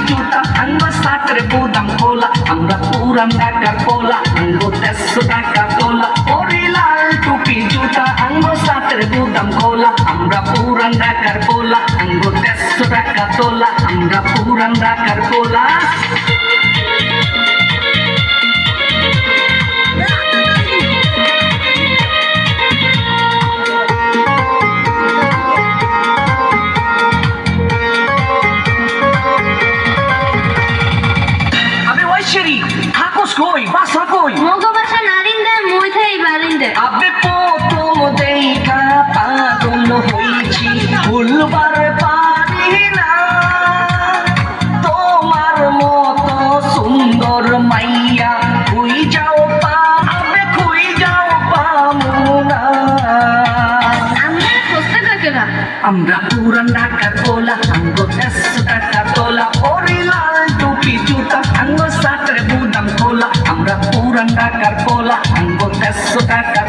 জুতা আঙ্গ সাতের বুদাম খোলা আমরা পুরান ঢাকার পোলা আঙ্গ 150 টাকা তোলা ওরে লাল টুপি জুতা আঙ্গ সাতের বুদাম খোলা আমরা পুরান ঢাকার পোলা আঙ্গ 150 টাকা তোলা আমরা পুরান ঢাকার পোলা থাকোস কই বাসা কই মগো বাসা নারিন্দে মই থাই বারিন্দে আবে প্রথম দেখা পাগল হইছি ভুলবার পারি না তোমার মতো সুন্দর মাইয়া খুই যাও পাবে খুই যাও পামুনা আমরা খুঁজতে কাকে না আমরা পুরান ঢাকার পোলা আঙ্গ 150 টাকা তোলা ওরে লাল টুপি জুতা আঙ্গ সাতের বুদাম খোলা আমরা পুরান ঢাকার পোলা আঙ্গ 150 টাকা